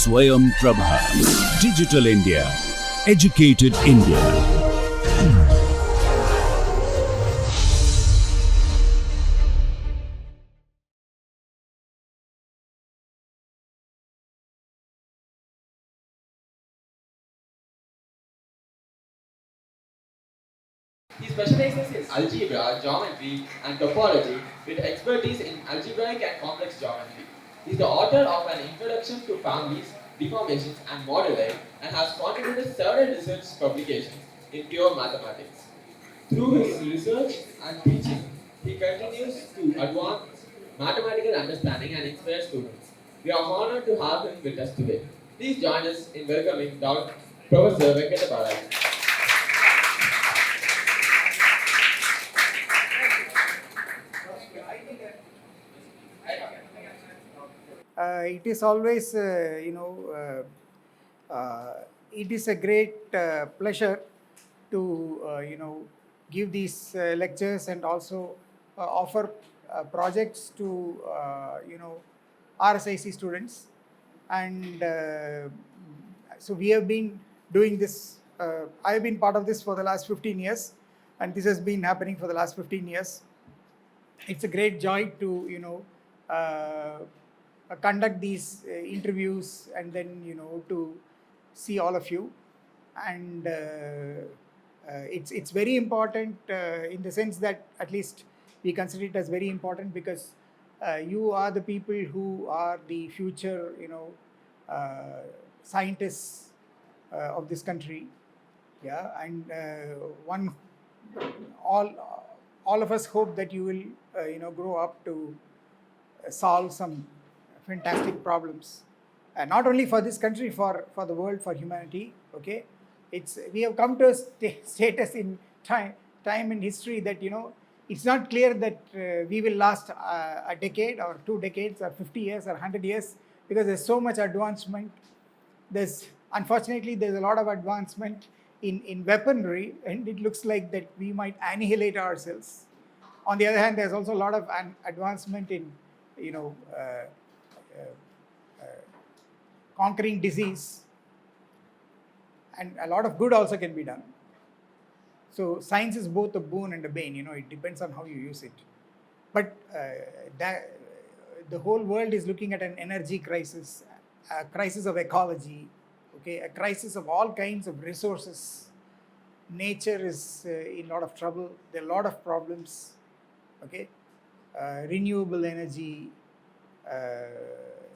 Swayam Prabha. Digital India. Educated India. He specializes in algebra, geometry, and topology with expertise in algebraic and complex geometry. He is the author of an introduction to families, deformations, and modeling, and has contributed several research publications in pure mathematics. Through his research and teaching, he continues to advance mathematical understanding and inspire students. We are honored to have him with us today. Please join us in welcoming Dr. Professor Venkata. It is always, it is a great pleasure to, give these lectures and also offer projects to, RSIC students. And so we have been doing this. I have been part of this for the last 15 years, and this has been happening for the last 15 years. It's a great joy to, conduct these interviews and then to see all of you, and it's very important in the sense that at least we consider it as very important because you are the people who are the future scientists of this country, and one all of us hope that you will grow up to solve some fantastic problems, not only for this country, for the world, for humanity. Okay, we have come to a status in time in history that it's not clear that we will last a decade or 2 decades or 50 years or 100 years, because there's so much advancement. Unfortunately there's a lot of advancement in weaponry, and it looks like that we might annihilate ourselves. On the other hand, there's also a lot of advancement in conquering disease, and a lot of good also can be done. So science is both a boon and a bane. It depends on how you use it. But the whole world is looking at an energy crisis, a crisis of ecology, okay, a crisis of all kinds of resources. Nature is in a lot of trouble. There are a lot of problems. Okay, renewable energy.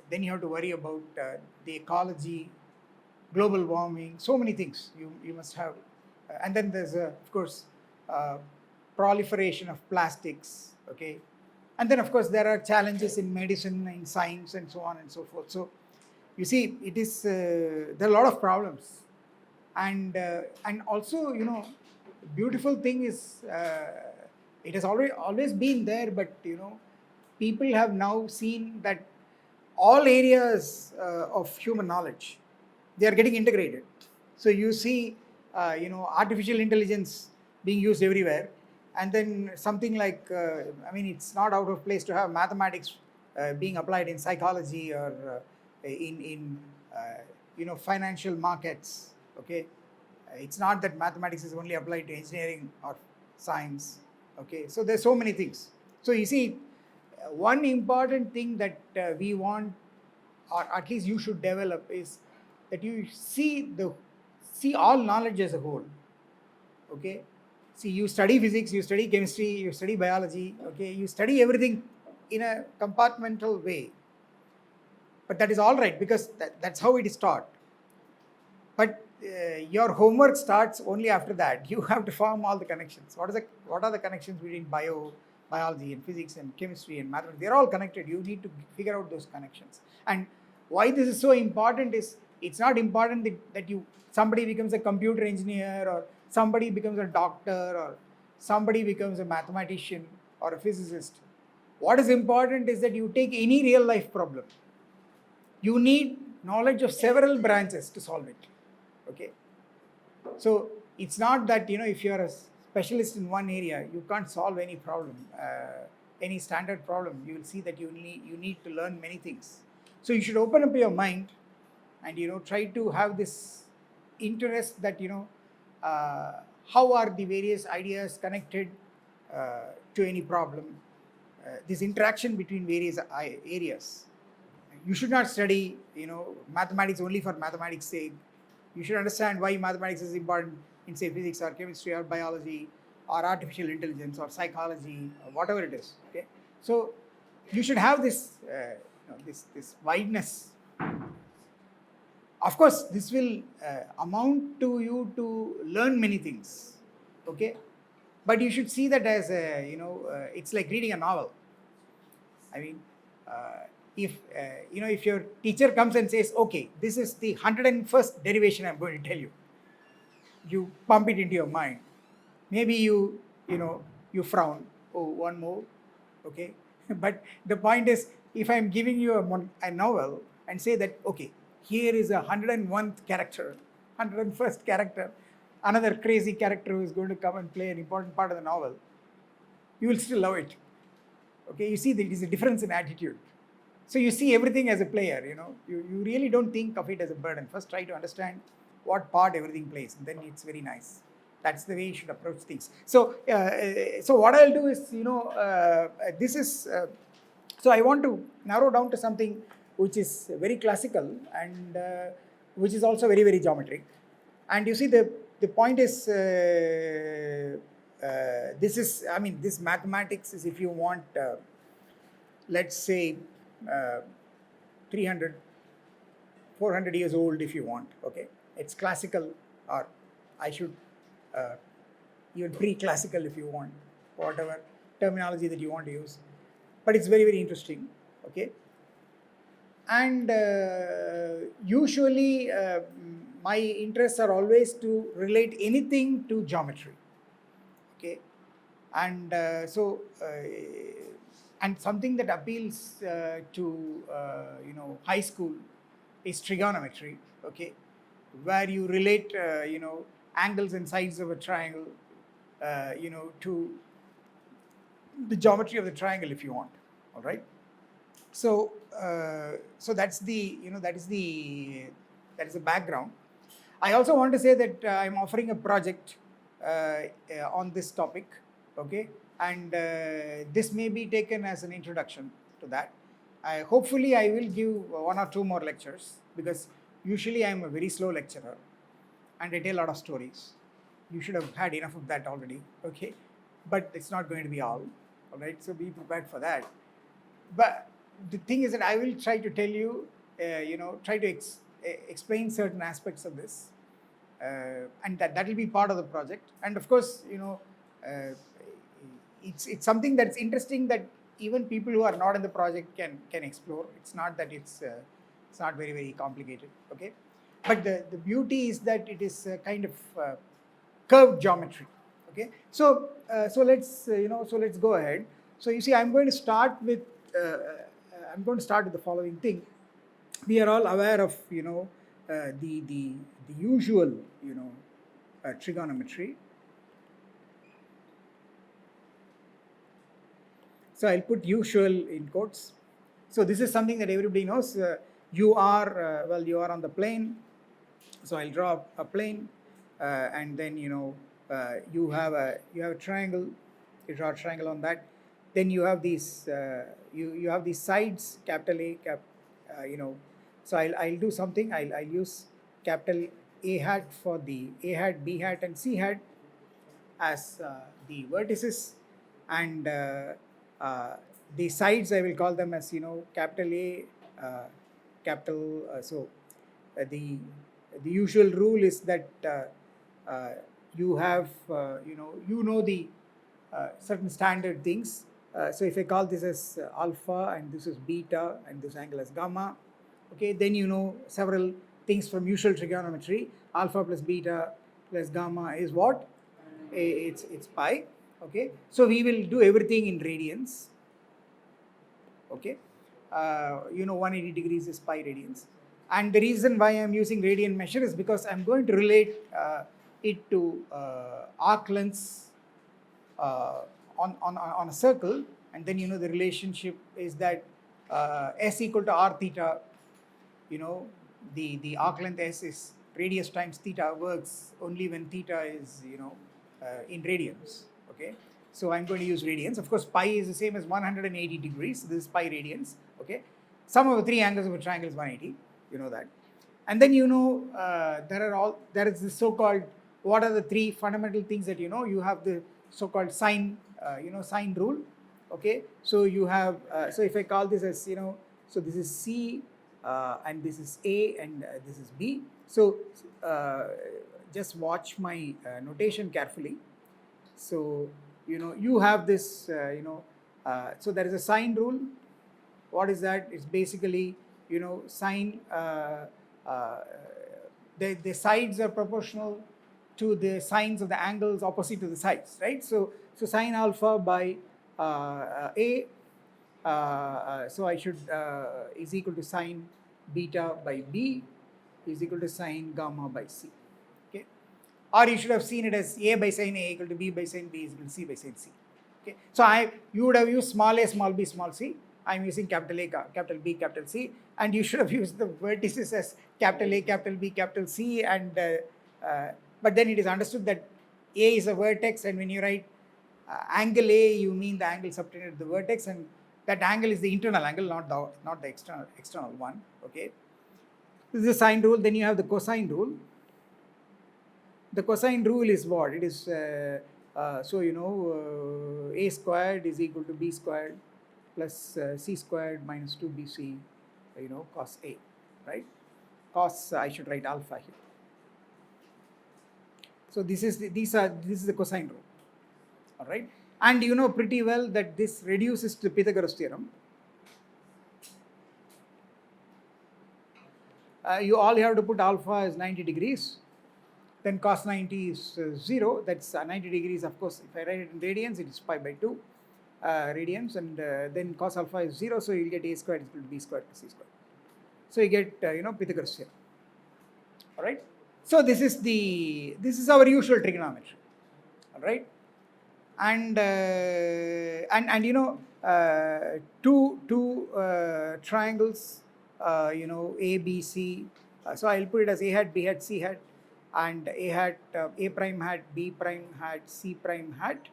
Then you have to worry about the ecology, global warming, so many things you must have. And then there's, of course, proliferation of plastics, okay? And then, of course, there are challenges in medicine, in science, and so on and so forth. So, you see, it is, there are a lot of problems. And also, the beautiful thing is, it has always been there, but, people have now seen that all areas of human knowledge, they are getting integrated. So you see, artificial intelligence being used everywhere, and then something like, it's not out of place to have mathematics being applied in psychology or in financial markets. Okay, it's not that mathematics is only applied to engineering or science. Okay, so there's so many things. So you see, one important thing that we want, or at least you should develop, is that you see all knowledge as a whole. Okay, see, you study physics, you study chemistry, you study biology. Okay, you study everything in a compartmental way, but that is all right, because that's how it is taught. But your homework starts only after that. You have to form all the connections. What are the connections between biology and physics and chemistry and mathematics? They're all connected. You need to figure out those connections. And why this is so important is, it's not important that somebody becomes a computer engineer, or somebody becomes a doctor, or somebody becomes a mathematician or a physicist. What is important is that you take any real life problem. You need knowledge of several branches to solve it. Okay, so it's not that if you are a specialist in one area, you can't solve any problem, any standard problem. You will see that you need to learn many things. So you should open up your mind and try to have this interest that how are the various ideas connected to any problem, this interaction between various areas. You should not study mathematics only for mathematics sake. You should understand why mathematics is important in, say, physics or chemistry or biology or artificial intelligence or psychology or whatever it is. Okay, so you should have this this wideness. Of course, this will amount to you to learn many things. Okay, but you should see that as a, it's like reading a novel. I mean, if if your teacher comes and says, okay, this is the 101st derivation I'm going to tell you, you pump it into your mind. Maybe you frown. Oh, one more, okay. But the point is, if I'm giving you a novel and say that, okay, here is a 101th character, 101st character, another crazy character who is going to come and play an important part of the novel, you will still love it. Okay, you see there is a difference in attitude. So you see everything as a player, you really don't think of it as a burden. First try to understand what part everything plays, and then it's very nice. That's the way you should approach things. So so what I'll do is, this is, so I want to narrow down to something which is very classical and which is also very, very geometric. And you see the point is, this is, I mean, this mathematics is, if you want, let's say 300, 400 years old if you want, okay. It's classical, or I should even pre-classical if you want, whatever terminology that you want to use. But it's very, very interesting, okay. And usually my interests are always to relate anything to geometry, okay. And and something that appeals to high school is trigonometry, okay, where you relate angles and sides of a triangle to the geometry of the triangle if you want. All right. So so that's the that is the background. I also want to say that I'm offering a project on this topic, okay, and this may be taken as an introduction to that. Hopefully I will give one or two more lectures, because usually I'm a very slow lecturer and I tell a lot of stories. You should have had enough of that already, okay, but it's not going to be all right, so be prepared for that. But the thing is that I will try to tell you, try to explain certain aspects of this, and that will be part of the project. And of course, it's something that's interesting that even people who are not in the project can explore. It's not that it's not very, very complicated, okay. But the beauty is that it is a kind of curved geometry, okay. So so let's let's go ahead. So you see, I'm going to start with the following thing. We are all aware of the usual trigonometry. So I'll put usual in quotes. So this is something that everybody knows. You are you are on the plane. So I'll draw a plane, and then you have a triangle. You draw a triangle on that. Then you have these you have these sides, capital A, So I'll do something. I'll use capital A hat for the A hat, B hat, and C hat as the vertices, and the sides I will call them as capital A, capital. The usual rule is that you have the certain standard things. So if I call this as alpha and this is beta and this angle as gamma, okay, then several things from usual trigonometry. Alpha plus beta plus gamma is what? It's pi, okay. So we will do everything in radians, okay. 180 degrees is pi radians. And the reason why I'm using radian measure is because I'm going to relate it to arc lengths on a circle, and then the relationship is that S equal to r theta, the arc length S is radius times theta works only when theta is, in radians, okay? So I'm going to use radians. Of course, pi is the same as 180 degrees. This is pi radians, okay? Sum of the three angles of a triangle is 180, you know that. And then there is this so-called, what are the three fundamental things that you know? You have the so-called sine, sine rule, okay? So you have, so if I call this as, so this is C, and this is A, and this is B. So just watch my notation carefully. So you have this, so there is a sine rule. What is that? It's basically, sine, the sides are proportional to the sines of the angles opposite to the sides, right? So sine alpha by A, so I should, is equal to sine beta by B is equal to sine gamma by C, okay? Or you should have seen it as A by sine A equal to B by sine B is equal to C by sine C, okay? So you would have used small a, small b, small c. I'm using capital A, capital B, capital C, and you should have used the vertices as capital A, capital B, capital C, and but then it is understood that A is a vertex, and when you write angle A, you mean the angle subtended to the vertex, and that angle is the internal angle, not the external one, okay? This is the sine rule. Then you have the cosine rule. The cosine rule is what? It is, A squared is equal to B squared plus C squared minus 2BC, cos A, right? Cos, I should write alpha here. So this is the cosine rule, all right? And you know pretty well that this reduces to Pythagoras theorem. You all have to put alpha as 90 degrees. Then cos 90 is 0. That's 90 degrees, of course. If I write it in radians, it is pi by 2 radians. And then cos alpha is 0. So you'll get A squared is equal to B squared plus C squared. So you get, Pythagoras theorem. All right. So this is our usual trigonometry. All right. And two triangles, A, B, C. So I'll put it as A hat, B hat, C hat, and A hat, A prime hat, B prime hat, C prime hat,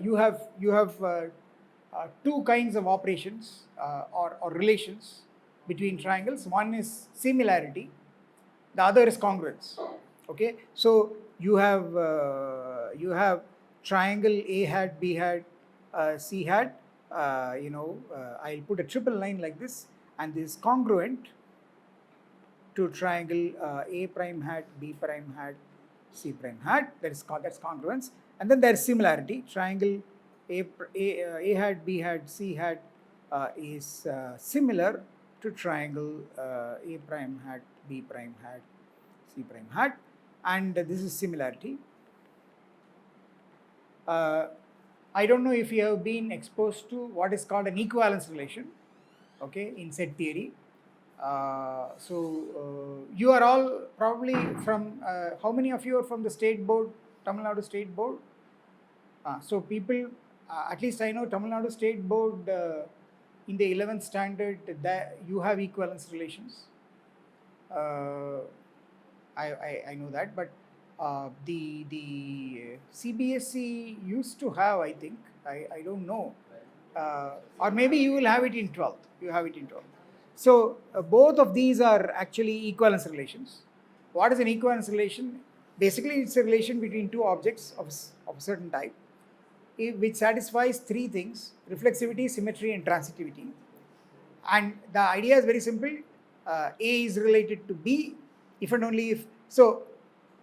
you have two kinds of operations or relations between triangles. One is similarity, the other is congruence. Okay, so you have triangle A hat, B hat, C hat. I'll put a triple line like this, and this is congruent to triangle A prime hat, B prime hat, C prime hat. That's congruence. And then there is similarity. Triangle A hat, B hat, C hat is similar to triangle A prime hat, B prime hat, C prime hat, and this is similarity. I don't know if you have been exposed to what is called an equivalence relation, okay, in set theory. You are all probably from, how many of you are from the state board, Tamil Nadu state board? So people, at least I know Tamil Nadu state board, in the 11th standard, that you have equivalence relations. I know that, but the CBSE used to have, I think, I don't know, or maybe you will have it in 12th. You have it in 12th. So both of these are actually equivalence relations. What is an equivalence relation? Basically, it's a relation between two objects of a certain type, which satisfies three things: reflexivity, symmetry, and transitivity. And the idea is very simple. A is related to B if and only if. So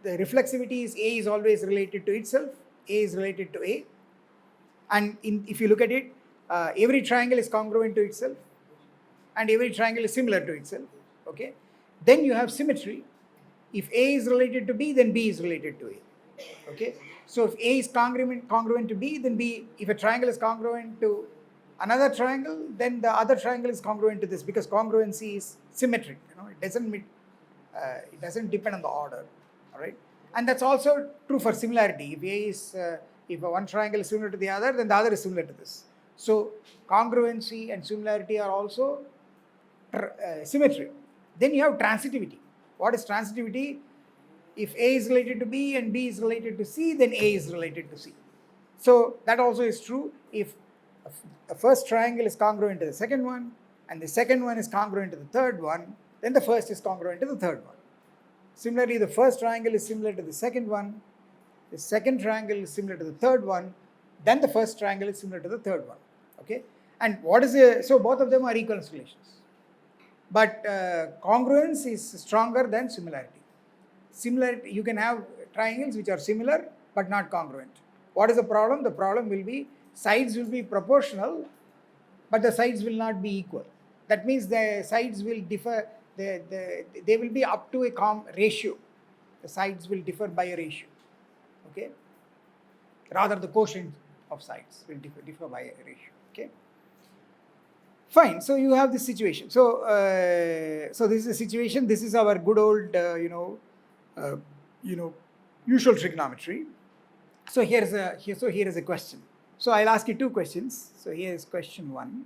the reflexivity is A is always related to itself, A is related to A. And if you look at it, every triangle is congruent to itself, and every triangle is similar to itself. Okay. Then you have symmetry. If A is related to B, then B is related to A. Okay. So if A is congruent to B, then B. If a triangle is congruent to another triangle, then the other triangle is congruent to this, because congruency is symmetric. It doesn't depend on the order. All right. And that's also true for similarity. If one triangle is similar to the other, then the other is similar to this. So congruency and similarity are also symmetry. Then you have transitivity. What is transitivity? If A is related to B and B is related to C, then A is related to C. So that also is true if a first triangle is congruent to the second one and the second one is congruent to the third one, then the first is congruent to the third one. Similarly, the first triangle is similar to the second one, the second triangle is similar to the third one, then the first triangle is similar to the third one. Okay? And what is so both of them are equivalence relations. But congruence is stronger than similarity. Similarity, you can have triangles which are similar but not congruent. What is the problem? The problem will be sides will be proportional, but the sides will not be equal. That means the sides will differ, they will be up to a ratio. The sides will differ by a ratio. Okay? Rather, the quotient of sides will differ by a ratio. Okay? Fine. So you have this situation. So, so this is the situation. This is our good old, usual trigonometry. So here is a question. So I'll ask you two questions. So here is question 1.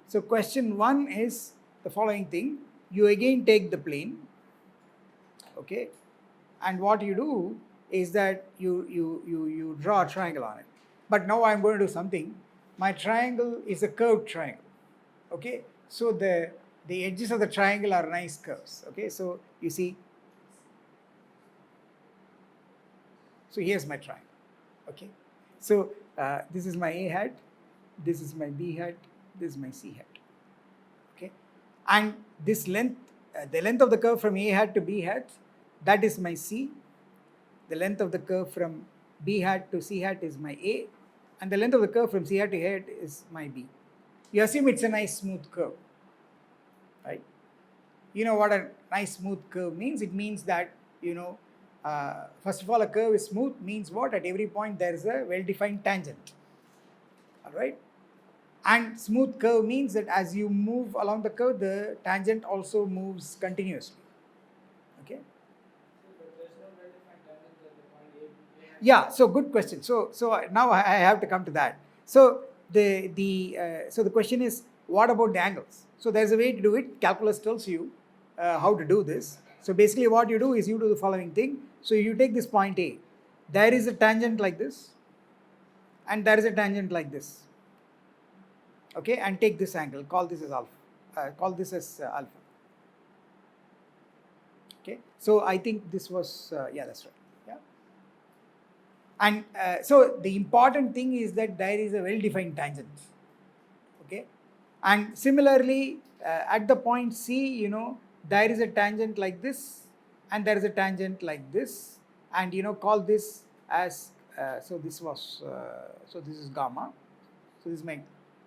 So question 1 is the following thing. You again take the plane, okay, and what you do is that you draw a triangle on it. But now I'm going to do something. My triangle is a curved triangle, okay. So the edges of the triangle are nice curves, okay. So you see. So here's my triangle, okay. So this is my A hat, this is my B hat, this is my C hat, okay. And this length, the length of the curve from A hat to B hat, that is my C. The length of the curve from B hat to C hat is my A. And the length of the curve from C hat to A hat is my B. You assume it's a nice smooth curve, right? You know what a nice smooth curve means? It means that, first of all, a curve is smooth means what? At every point there is a well-defined tangent, all right? And smooth curve means that as you move along the curve, the tangent also moves continuously, okay? Yeah, so good question. So now I have to come to that. So the question is, what about the angles? So there's a way to do it. Calculus tells you how to do this. So basically what you do is you do the following thing. So you take this point A. There is a tangent like this, and there is a tangent like this. Okay, and take this angle. Call this as alpha. Call this as alpha. Okay. So I think this was yeah, that's right. Yeah. And so the important thing is that there is a well-defined tangent. Okay. And similarly, at the point C, there is a tangent like this, and there is a tangent like this, and call this as so this was so this is gamma. So this is my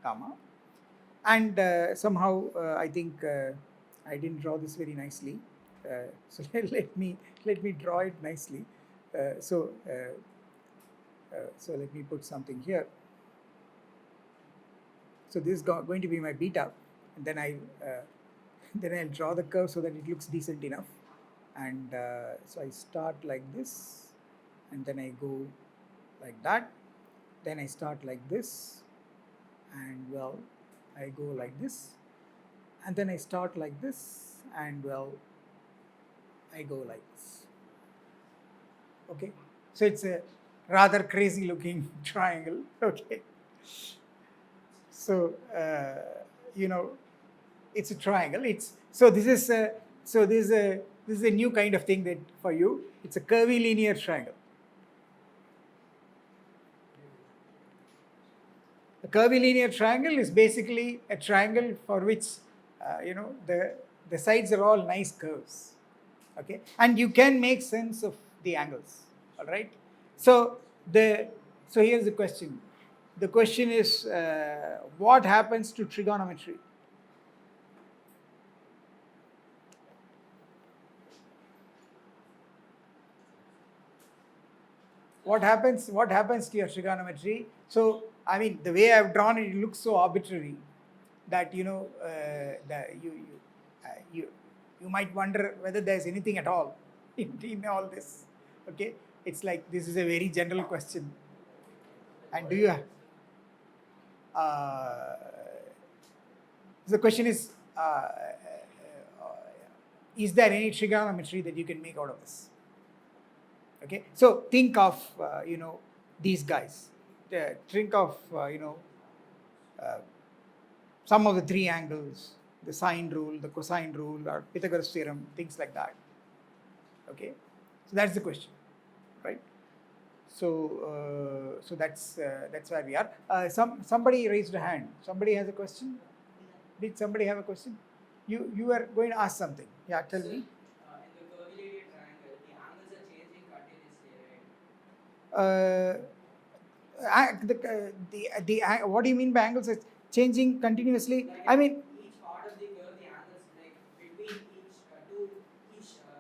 gamma, and somehow I think I didn't draw this very nicely. So let me draw it nicely. So let me put something here. So this is going to be my beta, and then I'll draw the curve so that it looks decent enough. And so I start like this, and then I go like that. Then I start like this, and well, I go like this, and then I start like this, and well, I go like this. Okay, so it's a rather crazy looking triangle. Okay, so it's a triangle. This is a new kind of thing that for you. It's a curvy linear triangle. A curvy linear triangle is basically a triangle for which the sides are all nice curves. Okay, and you can make sense of the angles. All right. So here's the question. The question is, what happens to trigonometry? What happens to your trigonometry? So, I mean, the way I've drawn it, it looks so arbitrary that that you might wonder whether there's anything at all in all this. Okay, it's like this is a very general question. And do you The question is there any trigonometry that you can make out of this? Okay, so think of these guys. Think of uh, some of the three angles, the sine rule, the cosine rule, or Pythagoras theorem, things like that. Okay, so that's the question, right? So that's where we are. Somebody raised a hand. Somebody has a question. Did somebody have a question? You were going to ask something. Yeah, tell me. In the curvilinear triangle, the angles are changing continuously, right? What do you mean by angles are changing continuously? Like I mean, each part of the curve, the angles like between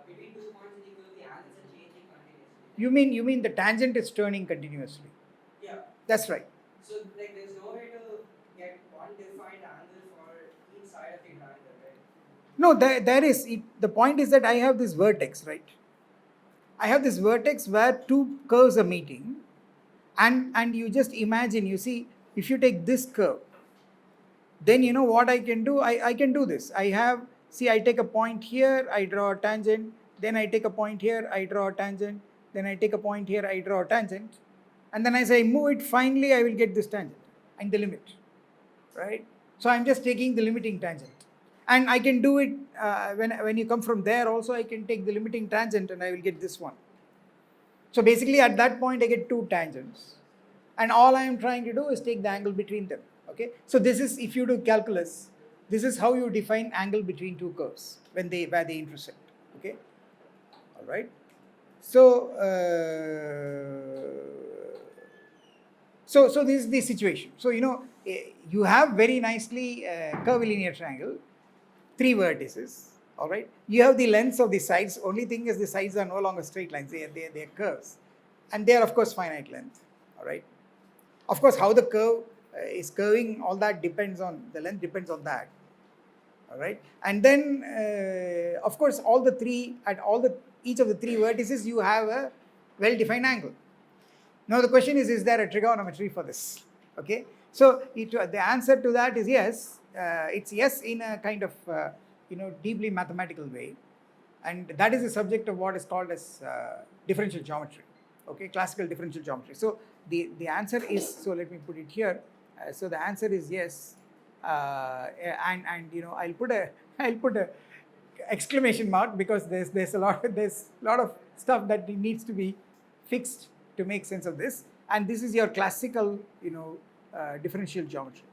between 2 points in the curve, the angles are changing continuously. you mean the tangent is turning continuously. Yeah. That's right. So like there's no way to get one defined angle for each side of the triangle, right? No, there is. The point is that I have this vertex, right? I have this vertex where two curves are meeting, and you just imagine. You see, if you take this curve, then you know what I can do. I can do this. I take a point here, I draw a tangent. Then I take a point here, I draw a tangent. Then I take a point here, I draw a tangent. And then as I move it, finally I will get this tangent and the limit, right? So I'm just taking the limiting tangent. And I can do it when you come from there also, I can take the limiting tangent and I will get this one. So basically at that point I get two tangents. And all I am trying to do is take the angle between them. Okay. So this is, if you do calculus, this is how you define angle between two curves where they intersect. Okay. All right. So so this is the situation. So you have very nicely curvilinear triangle, three vertices. All right. You have the lengths of the sides. Only thing is the sides are no longer straight lines. They are curves, and they are of course finite length. All right. Of course, how the curve is curving, all that depends on the length, depends on that. All right, and then of course each of the three vertices you have a well-defined angle. Now the question is there a trigonometry for this? Okay, so the answer to that is yes. It's yes in a kind of deeply mathematical way, and that is the subject of what is called as differential geometry. Okay, classical differential geometry. So the answer is, so let me put it here. So the answer is yes, and I'll put a exclamation mark because there's a lot of stuff that needs to be fixed to make sense of this, and this is your classical differential geometry.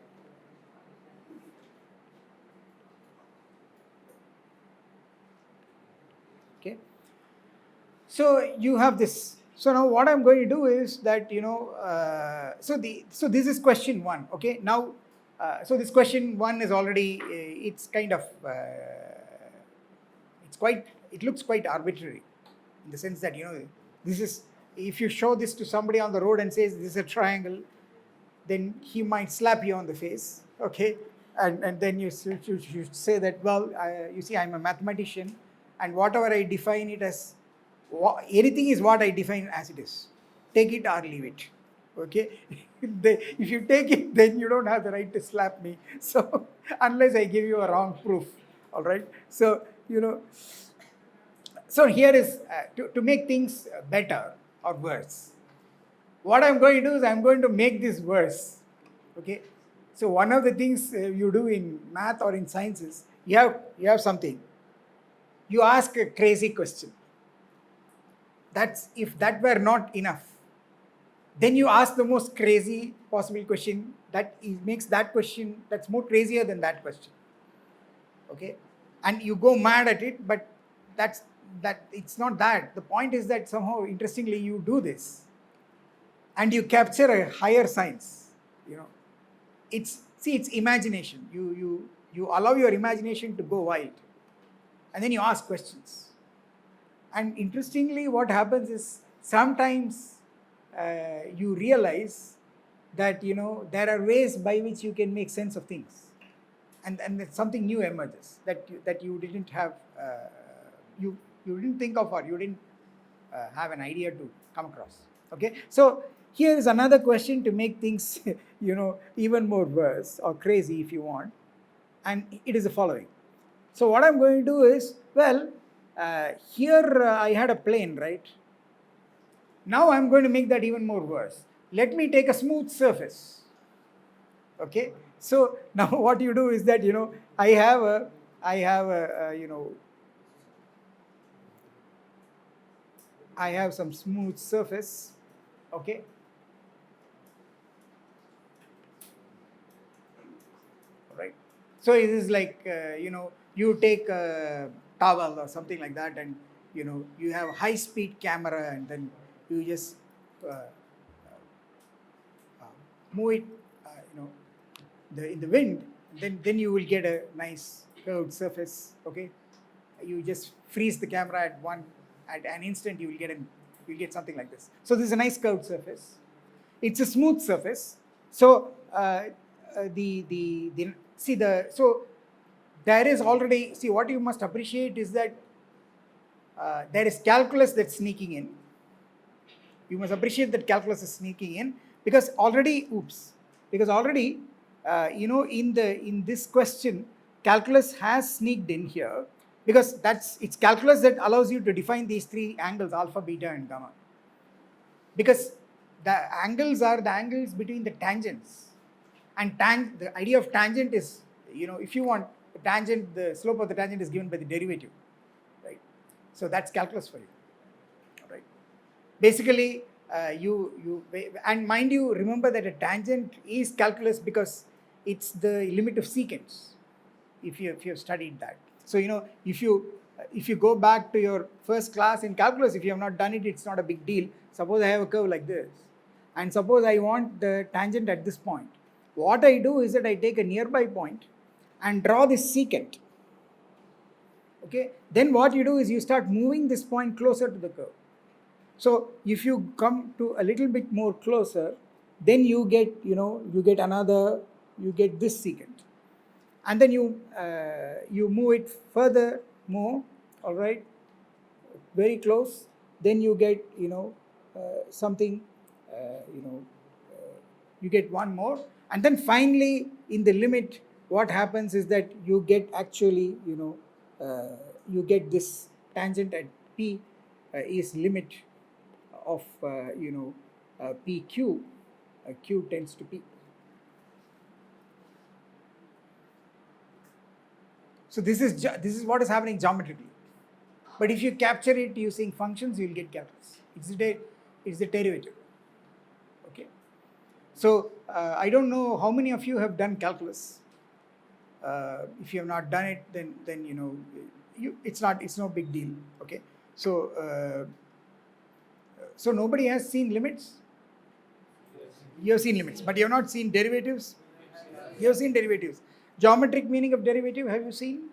Okay, so you have this. So now what I'm going to do is that so this is question 1. Okay, now so this question 1 is already it's kind of it looks quite arbitrary in the sense that this is, if you show this to somebody on the road and says this is a triangle, then he might slap you on the face. Okay, and then you should say that, well, you see, I'm a mathematician, and whatever I define it as, anything is what I define as it is. Take it or leave it. Okay, if you take it, then you don't have the right to slap me. So unless I give you a wrong proof. All right. So so here is to make things better or worse. What I'm going to do is I'm going to make this worse. Okay. So one of the things you do in math or in sciences, you have something. You ask a crazy question. If that were not enough, then you ask the most crazy possible question that makes that question that's more crazier than that question. Okay, and you go mad at it, but it's not that. The point is that somehow, interestingly, you do this, and you capture a higher science. It's imagination. You allow your imagination to go wild, and then you ask questions. And interestingly, what happens is sometimes you realize that there are ways by which you can make sense of things, and something new emerges that you didn't have, you didn't think of, or you didn't have an idea to come across. Okay, so here is another question to make things even more worse or crazy if you want. and it is the following. So what I'm going to do is, well, here I had a plane, right? Now I'm going to make that even more worse. Let me take a smooth surface. Okay. So now what you do is that, I have a I have some smooth surface. Okay. Right. So it is like, you take a towel or something like that, and you have a high speed camera, and then you just uh, uh, move it, in the wind. Then you will get a nice curved surface. Okay. You just freeze the camera at an instant, you'll get something like this. So this is a nice curved surface. It's a smooth surface. So the see the so there is already, see, what you must appreciate is that there is calculus that's sneaking in. You must appreciate that calculus is sneaking in, because already, in this question, calculus has sneaked in here, because it's calculus that allows you to define these three angles, alpha, beta, and gamma. Because the angles are the angles between the tangents, and the idea of tangent is, if you want the tangent, the slope of the tangent is given by the derivative, right? So that's calculus for you. Right. Basically, and mind you, remember that a tangent is calculus because it's the limit of secants. If you have studied that, so if you go back to your first class in calculus, if you have not done it, it's not a big deal. Suppose I have a curve like this, and suppose I want the tangent at this point. What I do is that I take a nearby point and draw this secant. Okay. Then what you do is you start moving this point closer to the curve. So if you come to a little bit more closer, then you get this secant, and then you move it further more, all right, very close. Then you get something, you get one more, and then finally in the limit, what happens is that you get actually you get this tangent at P is limit of PQ, Q tends to P. So this is what is happening geometrically. But if you capture it using functions, you will get calculus. It's the derivative. Okay. So I don't know how many of you have done calculus. If you have not done it, then it's no big deal. Okay. So so nobody has seen limits. You have seen limits, but you have not seen derivatives. You have seen derivatives. Geometric meaning of derivative, have you seen?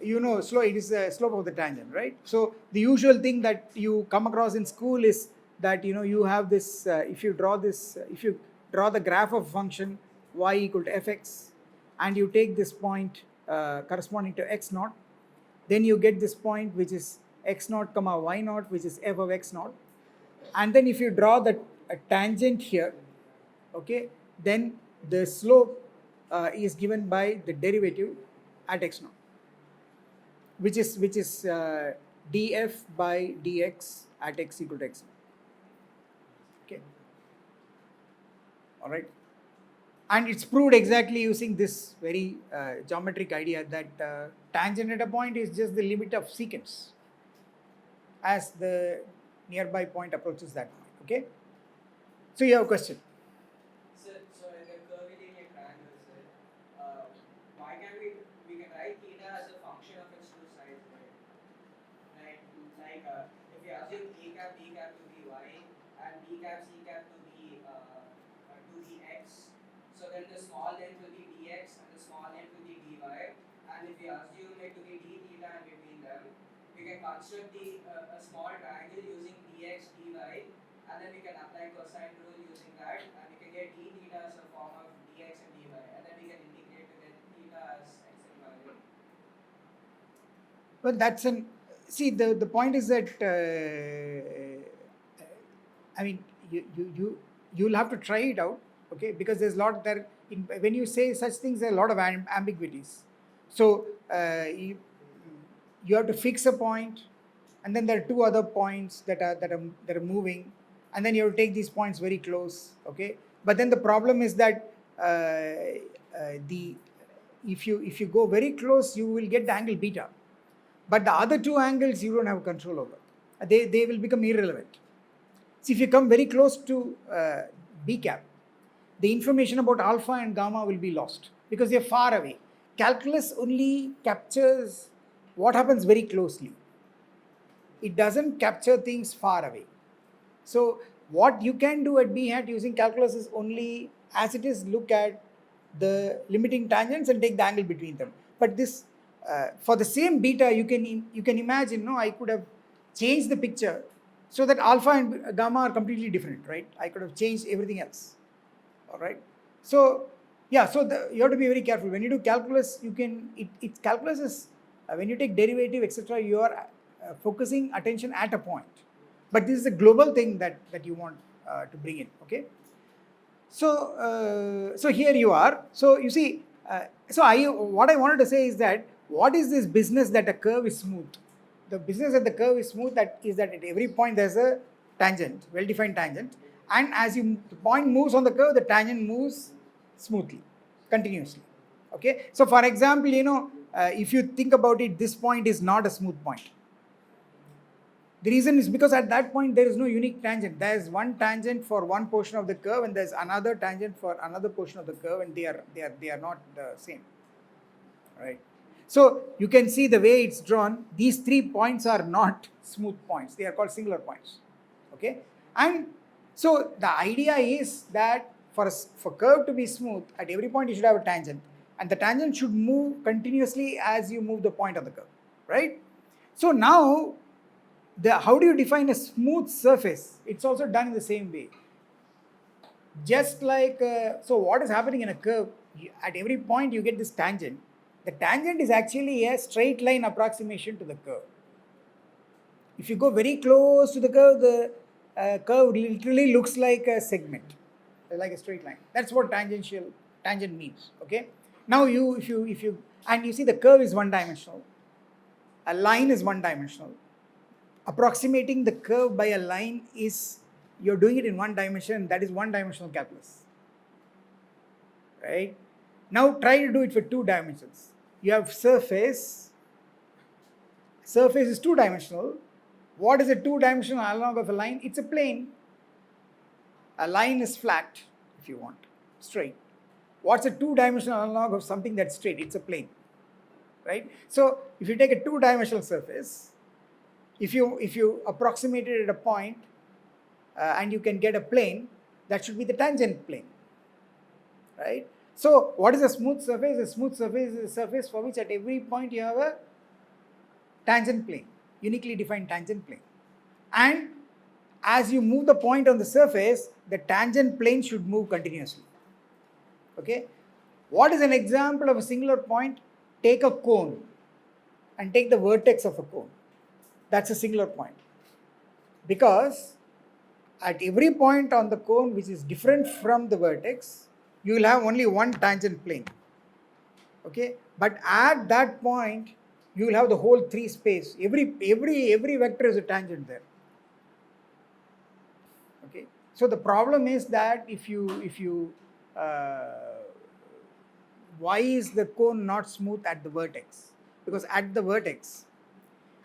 It is the slope of the tangent, right? So the usual thing that you come across in school is that you have this, if you draw the graph of function y equal to fx, and you take this point corresponding to x naught, then you get this point which is x naught comma y naught, which is f of x naught. And then if you draw a tangent here, okay, then the slope is given by the derivative at x naught, which is df by dx at x equal to x naught. Okay. All right. And it's proved exactly using this very geometric idea that tangent at a point is just the limit of secants as the nearby point approaches that point. Okay. So you have a question. So in the curvilinear triangle, sir, why can't we can write theta as a function of its two sides, right? Like if you assume a cap b cap to be y and b cap c cap to be x, so then the small length will be dx and the small length will be dy, and if you assume it to be d theta in between them, we can construct a small triangle using dx dy, and then we can apply cosine rule using that, and we can get d theta as a form of dx and dy, and then we can integrate to get theta as x and y. Well, the point is that I mean you'll have to try it out, okay, because there's a lot there. when you say such things, there are a lot of ambiguities. So you have to fix a point, and then there are two other points that are moving, and then you have to take these points very close. Okay, but then the problem is that the if you go very close, you will get the angle beta, but the other two angles you don't have control over. They will become irrelevant. See, if you come very close to B cap, the information about alpha and gamma will be lost because they're far away. Calculus only captures what happens very closely. It doesn't capture things far away. So what you can do at B hat using calculus is only as it is look at the limiting tangents and take the angle between them. But this for the same beta you can imagine, no, I could have changed the picture so that alpha and gamma are completely different, right? I could have changed everything else. All right. So yeah, so you have to be very careful when you do calculus. Calculus is when you take derivative, etc. You are focusing attention at a point, but this is a global thing that you want to bring in. Okay. So here you are. So you see, what I wanted to say is that what is this business that a curve is smooth? The business that the curve is smooth is that at every point there's a tangent, well-defined tangent, and as the point moves on the curve, the tangent moves smoothly, continuously. Okay. So for example, if you think about it, this point is not a smooth point. The reason is because at that point there is no unique tangent. There is one tangent for one portion of the curve, and there is another tangent for another portion of the curve, and they are not the same, right? So you can see the way it's drawn. These 3 points are not smooth points. They are called singular points. Okay, and so the idea is that for curve to be smooth, at every point you should have a tangent, and the tangent should move continuously as you move the point of the curve, right? So now, how do you define a smooth surface? It's also done in the same way. Just like, so what is happening in a curve, at every point you get this tangent. The tangent is actually a straight line approximation to the curve. If you go very close to the curve literally looks like a segment, like a straight line. That's what tangent means. Okay. Now if you see the curve is one dimensional, a line is one dimensional. Approximating the curve by a line you're doing it in one dimension. That is one dimensional calculus, right? Now try to do it for 2 dimensions. You have surface is 2 dimensional. What is a 2-dimensional analog of a line? It's a plane. A line is flat, if you want, straight. What's a 2-dimensional analog of something that's straight? It's a plane, right? So if you take a 2-dimensional surface, if you approximate it at a point and you can get a plane, that should be the tangent plane, right? So what is a smooth surface? A smooth surface is a surface for which at every point you have a tangent plane, uniquely defined tangent plane. And as you move the point on the surface, the tangent plane should move continuously. Okay? What is an example of a singular point? Take a cone and take the vertex of a cone. That's a singular point. Because at every point on the cone which is different from the vertex, you will have only one tangent plane. Okay? But at that point, you will have the whole 3 space. Every vector is a tangent there. Okay? So the problem is that why is the cone not smooth at the vertex? Because at the vertex,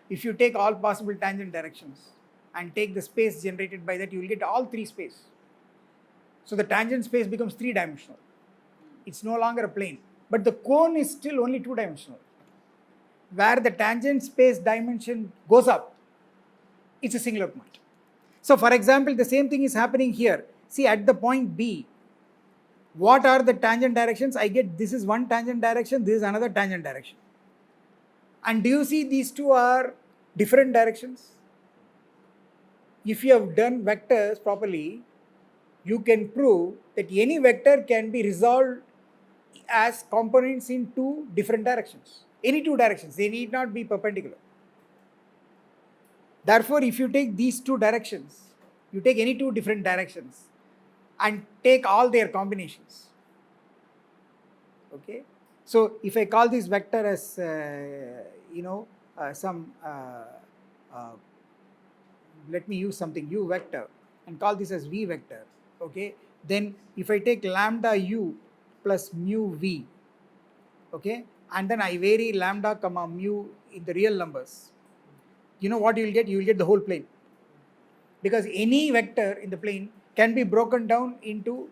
if you take all possible tangent directions and take the space generated by that, you will get all 3 space. So the tangent space becomes 3-dimensional. It's no longer a plane. But the cone is still only 2-dimensional. Where the tangent space dimension goes up, it's a singular point. So for example, the same thing is happening here. See, at the point B, what are the tangent directions? I get this is one tangent direction, this is another tangent direction. And do you see these two are different directions? If you have done vectors properly, you can prove that any vector can be resolved as components in 2 different directions. Any 2 directions, they need not be perpendicular. Therefore, if you take these 2 directions, you take any 2 different directions and take all their combinations, Okay, so if I call this vector as some let me use something u vector and call this as v vector. Okay, then if I take lambda u plus mu v, okay, and then I vary lambda comma mu in the real numbers, you know what you will get? You will get the whole plane, because any vector in the plane can be broken down into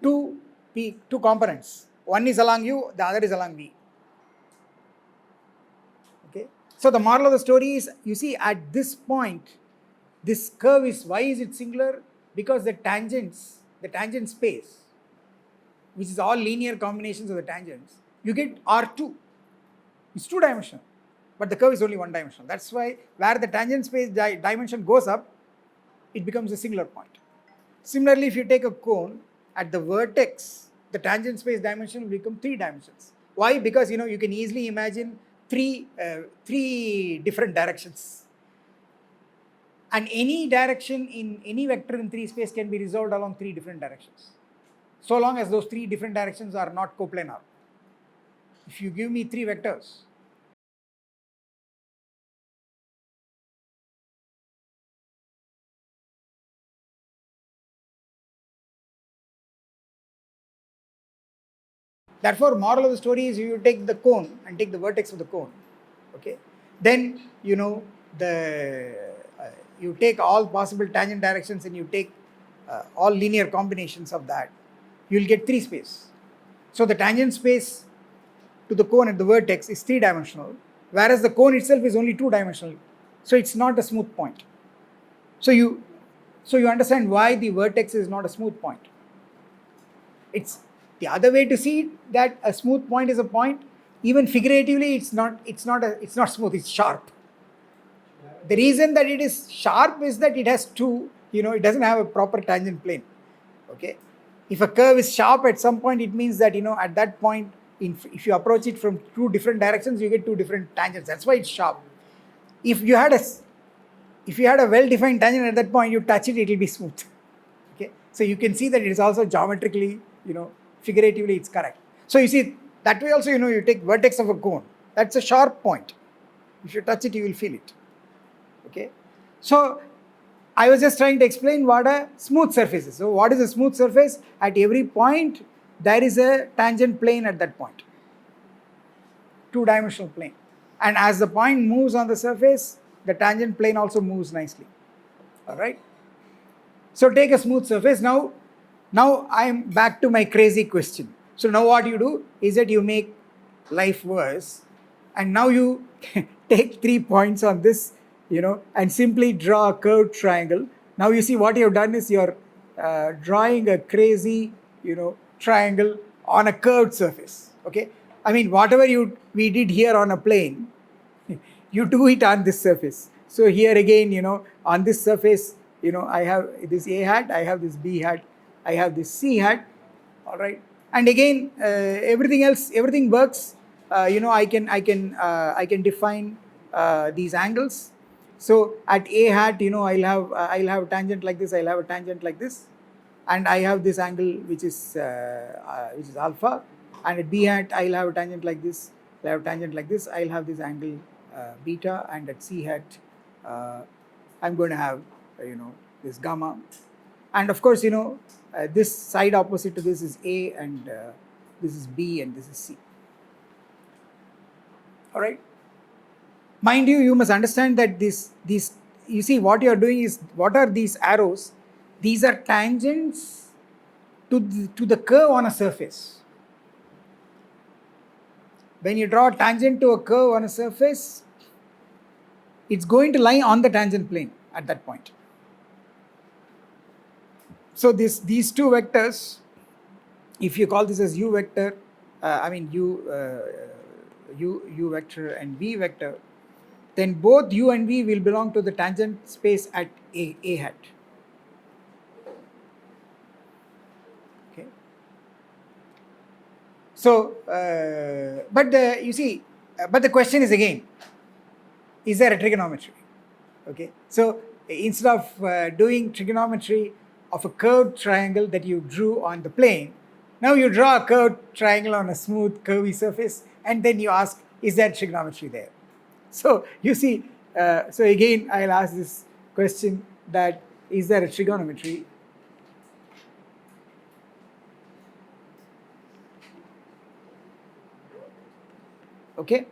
two components. One is along u, the other is along v. Okay, so the moral of the story is, you see, at this point, this curve is, why is it singular? Because the tangent space, which is all linear combinations of the tangents, you get R2. It's two dimensional, but the curve is only one dimensional. That's why where the tangent space dimension goes up, it becomes a singular point. Similarly, if you take a cone, at the vertex, the tangent space dimension will become three dimensions. Why? Because you can easily imagine three different directions, and any direction in any vector in 3 space can be resolved along 3 different directions, so long as those 3 different directions are not coplanar. If you give me 3 vectors, therefore, moral of the story is, you take the cone and take the vertex of the cone, okay, then you take all possible tangent directions and you take all linear combinations of that, you will get 3 space. So the tangent space to the cone at the vertex is 3 dimensional, whereas the cone itself is only 2 dimensional. So it's not a smooth point. So you understand why the vertex is not a smooth point. It's the other way to see that a smooth point is a point. Even figuratively, it's not smooth. It's sharp. The reason that it is sharp is that it has two. It doesn't have a proper tangent plane. Okay, if a curve is sharp at some point, it means that at that point, if you approach it from 2 different directions, you get 2 different tangents. That's why it's sharp. If you had a well-defined tangent at that point, you touch it, it will be smooth. Okay, so you can see that it is also geometrically, figuratively, it's correct. So you see that way also, you take vertex of a cone. That's a sharp point. If you touch it, you will feel it. Okay, so I was just trying to explain what a smooth surface is. So what is a smooth surface? At every point, there is a tangent plane at that point, 2-dimensional plane. And as the point moves on the surface, the tangent plane also moves nicely. All right. So take a smooth surface. Now I am back to my crazy question. So now what you do is that you make life worse, and now you take 3 points on this, and simply draw a curved triangle. Now you see what you have done is you're drawing a crazy, triangle on a curved surface. Okay, I mean, whatever we did here on a plane, you do it on this surface. So here again, on this surface, I have this A hat, I have this B hat, I have this C hat. All right, and again, everything works. I can define these angles. So at A hat, I'll have a tangent like this, I'll have a tangent like this, and I have this angle which is alpha. And at B hat, I'll have a tangent like this, I'll have a tangent like this, I'll have this angle beta, and at C hat, I'm going to have this gamma. And of course, this side opposite to this is A, and this is B, and this is C. All right. Mind you, you must understand that these you see what you are doing is, what are these arrows? These are tangents to the curve on a surface. When you draw a tangent to a curve on a surface, it's going to lie on the tangent plane at that point. So these 2 vectors, if you call this as u vector, u vector and v vector, then both u and v will belong to the tangent space at A hat. Okay. So, but the question is again, is there a trigonometry? Okay. So instead of doing trigonometry of a curved triangle that you drew on the plane, Now you draw a curved triangle on a smooth, curvy surface, and then you ask, is there trigonometry there? So you see, so again, I'll ask this question that is there a trigonometry? Okay,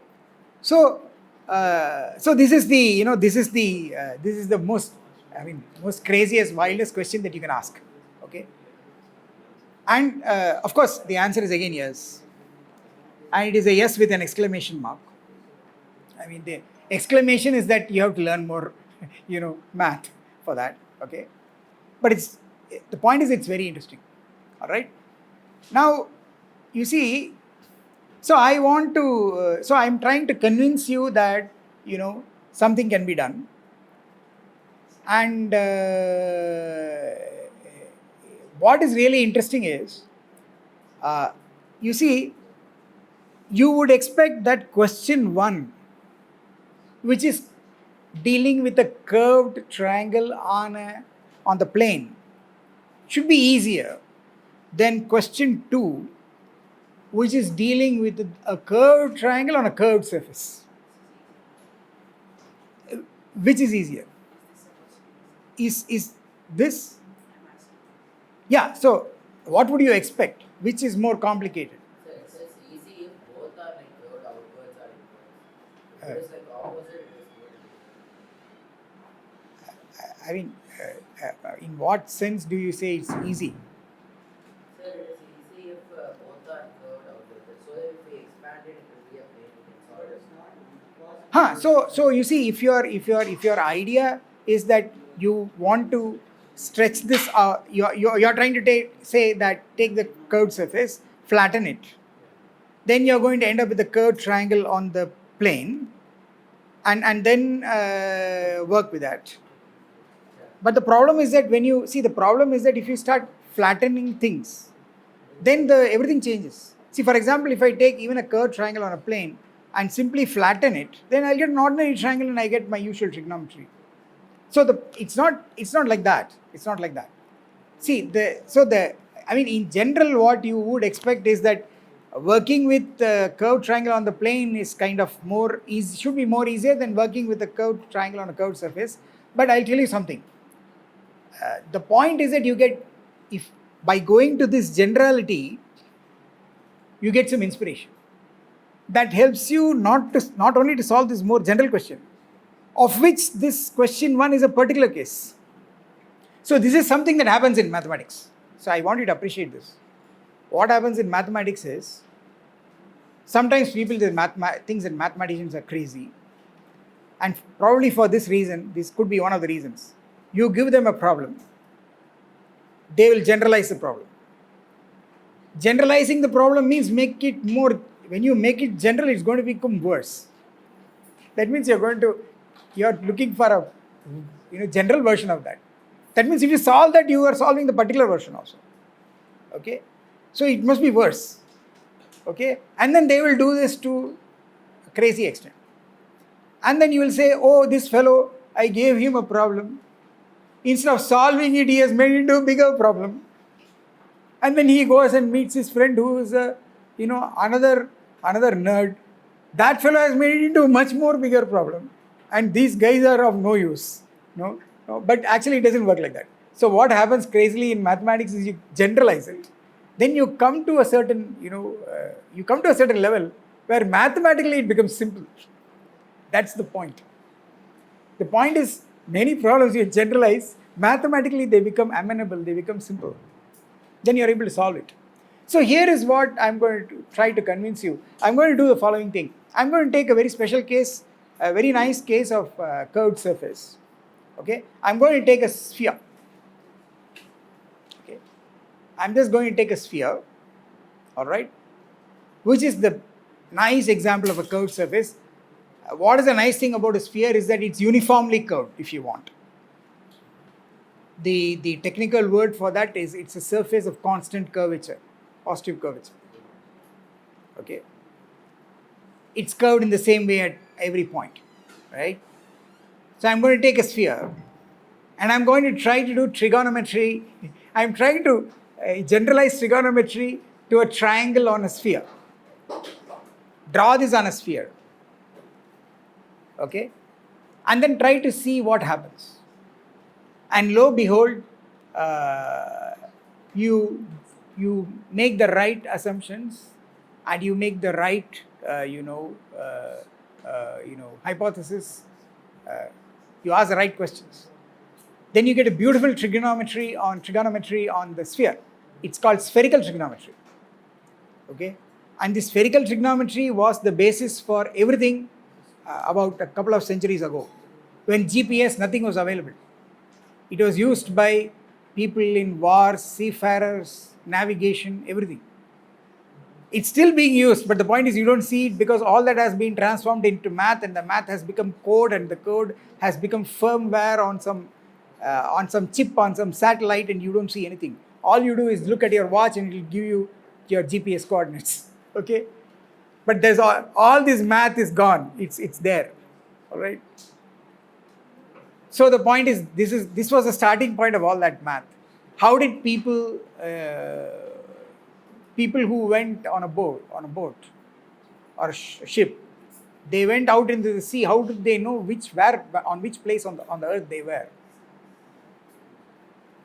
so so this is the this is the most, I mean, most craziest, wildest question that you can ask. Okay, and of course the answer is again yes, and it is a yes with an exclamation mark. I mean, the exclamation is that you have to learn more, math for that. Okay, but the point is it's very interesting. All right. Now, you see, so I want to, so I'm trying to convince you that something can be done, and what is really interesting is, you see, you would expect that question 1, which is dealing with a curved triangle on the plane, should be easier than question 2, which is dealing with a curved triangle on a curved surface. Which is easier? Is this? Yeah, so what would you expect? Which is more complicated? So it's easy if both are like curved outwards or inwards. If it is like opposite, it is good. I mean, in what sense do you say it's easy? Sir, it is easy if both are curved outwards. So if we expand it, it will be a plane. We can solve it. So you see, if your idea is that you want to stretch this, you're trying to say that take the curved surface, flatten it, then you're going to end up with a curved triangle on the plane, and then work with that. But the problem is that if you start flattening things, then everything changes. See, for example, if I take even a curved triangle on a plane and simply flatten it, then I'll get an ordinary triangle and I get my usual trigonometry. So it's not like that. It's not like that. See, in general, what you would expect is that working with the curved triangle on the plane is kind of more easy, should be more easier than working with a curved triangle on a curved surface. But I'll tell you something. The point is that if by going to this generality, you get some inspiration that helps you not only to solve this more general question, of which this question 1 is a particular case. So this is something that happens in mathematics. So I want you to appreciate this. What happens in mathematics is, sometimes people think that mathematicians are crazy, and probably for this reason, this could be one of the reasons. You give them a problem, they will generalize the problem. Generalizing the problem means make it more, when you make it general, it's going to become worse. That means you're looking for a general version of that. That means if you solve that, you are solving the particular version also. Okay, so it must be worse. Okay, and then they will do this to a crazy extent, and then you will say, oh, this fellow, I gave him a problem. Instead of solving it, he has made it into a bigger problem. And then he goes and meets his friend who is another nerd. That fellow has made it into a much more bigger problem. And these guys are of no use. No, but actually it doesn't work like that. So what happens crazily in mathematics is you generalize it. Then you come to a certain, level where mathematically it becomes simple. That's the point. The point is, many problems you generalize, mathematically they become amenable, they become simple. Then you are able to solve it. So here is what I'm going to try to convince you. I'm going to do the following thing. I'm going to take a very special case, a very nice case of curved surface. Okay, I'm going to take a sphere. Okay, I'm just going to take a sphere, all right, which is the nice example of a curved surface. What is the nice thing about a sphere is that it's uniformly curved, if you want. The technical word for that is it's a surface of constant curvature, positive curvature. Okay, it's curved in the same way at every point, right? So I'm going to take a sphere and I'm going to try to do trigonometry. I'm trying to generalize trigonometry to a triangle on a sphere. Draw this on a sphere. Okay? And then try to see what happens. And lo behold, you make the right assumptions and you make the right hypothesis. You ask the right questions. Then you get a beautiful trigonometry on the sphere. It's called spherical trigonometry. Okay, and this spherical trigonometry was the basis for everything about a couple of centuries ago, when GPS nothing was available. It was used by people in wars, seafarers, navigation, everything. It's still being used, but the point is you don't see it because all that has been transformed into math, and the math has become code, and the code has become firmware on some chip, on some satellite, and you don't see anything. All you do is look at your watch and it will give you your GPS coordinates. Okay, but there's all this math is gone. It's there. All right. So the point is, this was the starting point of all that math. How did people who went on a boat or a ship, they went out into the sea? How did they know on which place on the earth they were?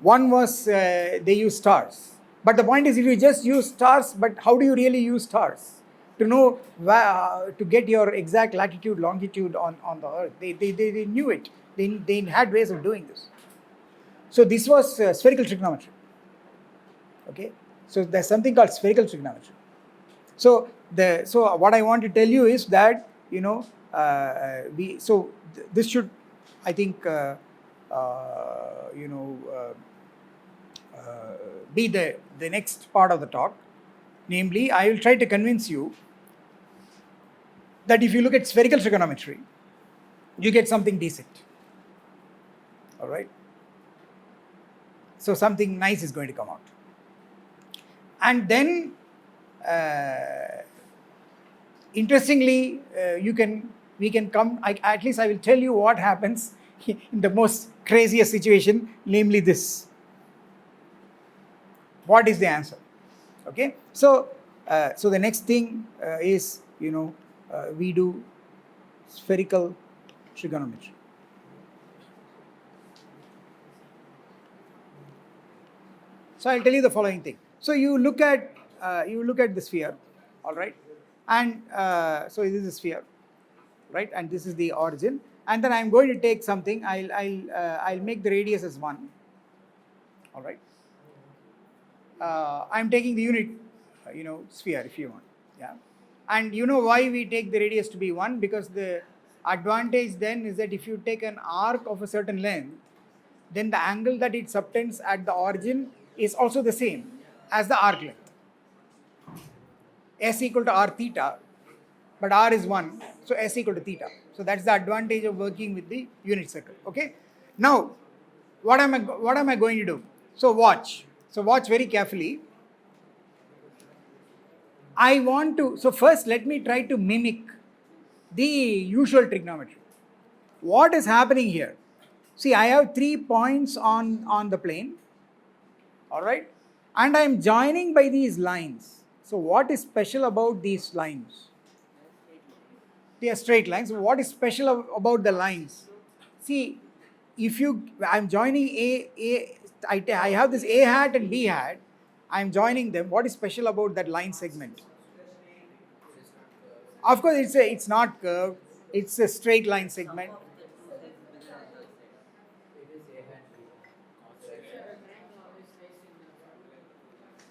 One was they used stars. But the point is, if you just use stars, but how do you really use stars to know to get your exact latitude, longitude on the earth? They knew it. They had ways of doing this. So this was spherical trigonometry. Okay, so there's something called spherical trigonometry. So what I want to tell you is that this should, I think, be the next part of the talk. Namely, I will try to convince you that if you look at spherical trigonometry, you get something decent. All right. So something nice is going to come out. And then, interestingly, we can come. At least I will tell you what happens in the most craziest situation, namely this. What is the answer? Okay. So the next thing is we do spherical trigonometry. So I'll tell you the following thing. So you look at the sphere, all right, and so this is the sphere, right, and this is the origin, and then I'm going to take something. I'll make the radius as 1, all right. I'm taking the unit, sphere, if you want, yeah. And you know why we take the radius to be 1? Because the advantage then is that if you take an arc of a certain length, then the angle that it subtends at the origin is also the same as the arc length. S equal to r theta, but r is 1, so S equal to theta. So that's the advantage of working with the unit circle. Okay. Now, what am I going to do? So watch very carefully. So first let me try to mimic the usual trigonometry. What is happening here? See, I have 3 points on the plane, all right, and I am joining by these lines. So what is special about these lines? They are straight lines. So what is special about the lines? See, I'm joining I have this A hat and B hat. I'm joining them. What is special about that line segment? Of course, it's not curved. It's a straight line segment.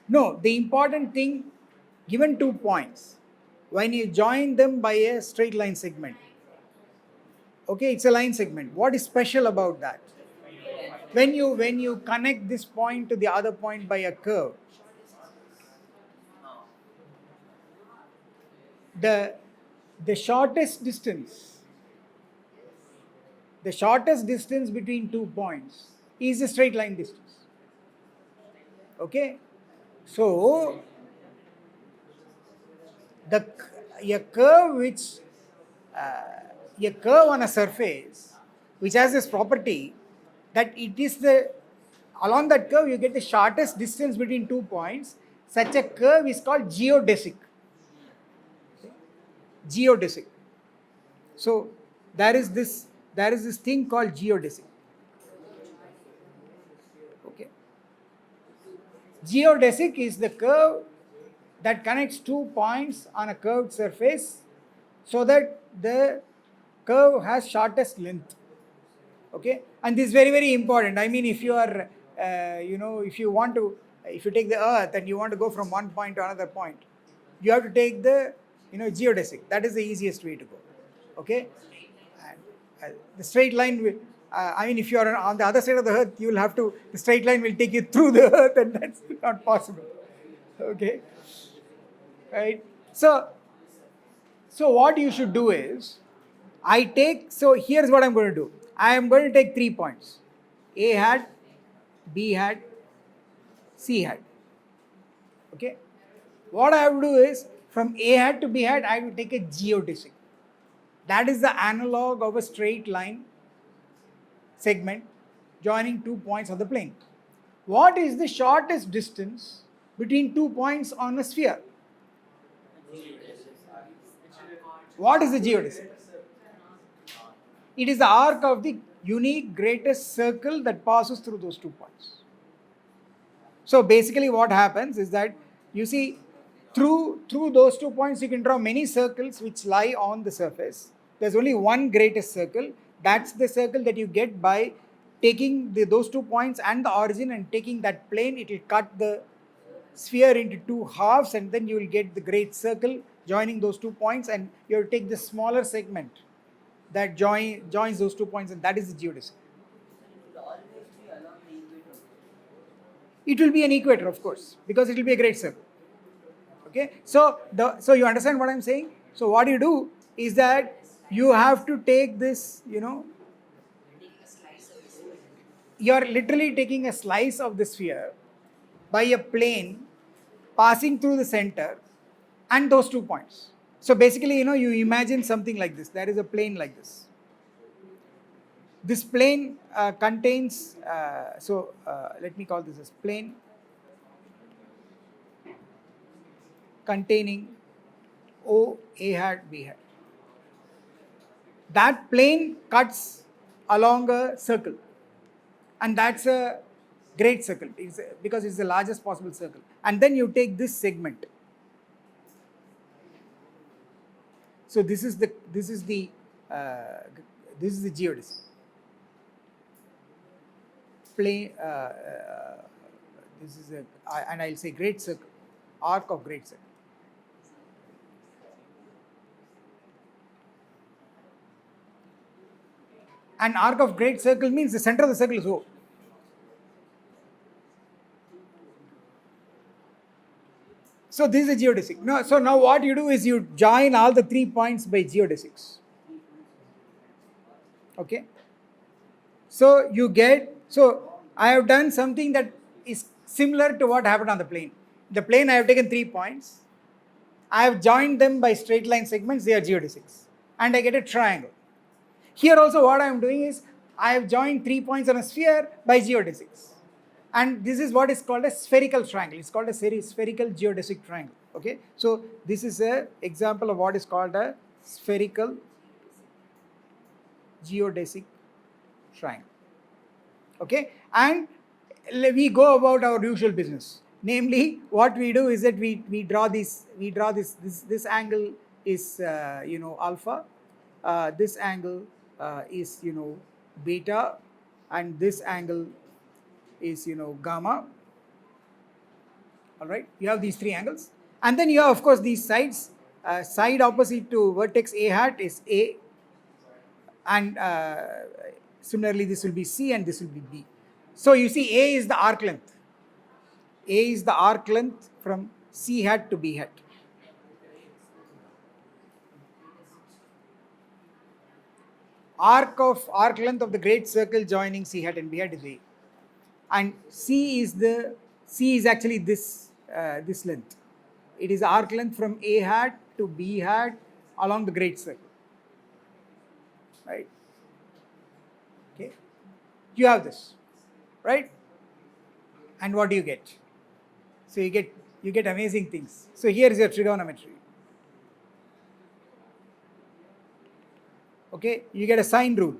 No, the important thing, given 2 points, when you join them by a straight line segment, okay, it's a line segment. What is special about that? When you connect this point to the other point by a curve, the shortest distance between 2 points is a straight line distance. Okay, so a curve on a surface which has this property that it is along that curve you get the shortest distance between 2 points. such a curve is called geodesic. Geodesic. So there is this thing called geodesic. Okay. Geodesic is the curve that connects 2 points on a curved surface so that the curve has shortest length. Okay, and this is very, very important. I mean, if you are if you take the earth and you want to go from one point to another point, you have to take the geodesic. That is the easiest way to go. Okay, and the straight line will I mean, if you are on the other side of the earth, you will have to, the straight line will take you through the earth, and that's not possible. Okay, right? So what you should do is, so here's what I'm going to do. I am going to take 3 points, A hat, B hat, C hat. Okay, what I have to do is, from A hat to B hat, I have to take a geodesic. That is the analog of a straight line segment joining 2 points of the plane. What is the shortest distance between 2 points on a sphere? What is the geodesic? It is the arc of the unique greatest circle that passes through those 2 points. So basically what happens is that, you see, through those 2 points you can draw many circles which lie on the surface. There's only one greatest circle. That's the circle that you get by taking those 2 points and the origin and taking that plane. It will cut the sphere into 2 halves, and then you will get the great circle joining those 2 points, and you will take the smaller segment that joins those 2 points, and that is the geodesic. It will be an equator, of course, because it will be a great circle. Okay, so you understand what I'm saying? So what you do is that you have to take this, you are literally taking a slice of the sphere by a plane passing through the center and those 2 points. So basically, you imagine something like this. There is a plane like this. This plane contains, let me call this as plane containing O, A hat, B hat. That plane cuts along a circle, and that's a great circle because it's the largest possible circle. And then you take this segment. So this is the geodesic plane. This is and I'll say great circle, arc of great circle. An arc of great circle means the center of the circle is O. So this is a geodesic. So now what you do is you join all the 3 points by geodesics. Okay. So I have done something that is similar to what happened on the plane. The plane, I have taken 3 points. I have joined them by straight line segments. They are geodesics, and I get a triangle. Here also what I am doing is, I have joined 3 points on a sphere by geodesics. And this is what is called a spherical triangle. It's called a spherical geodesic triangle. Okay, so this is an example of what is called a spherical geodesic triangle. Okay, and we go about our usual business. Namely, what we do is that we draw this angle is alpha, this angle is beta, and this angle is gamma. All right, you have these 3 angles, and then you have, of course, these sides. Side opposite to vertex A hat is A, and similarly this will be C and this will be B. So you see, A is the arc length. A is the arc length from C hat to B hat. Arc length of the great circle joining C hat and B hat is A, and C is actually this length. It is arc length from A hat to B hat along the great circle. Right? Okay. You have this, right? And what do you get? So you get you get amazing things. So here is your trigonometry. Okay, you get a sine rule.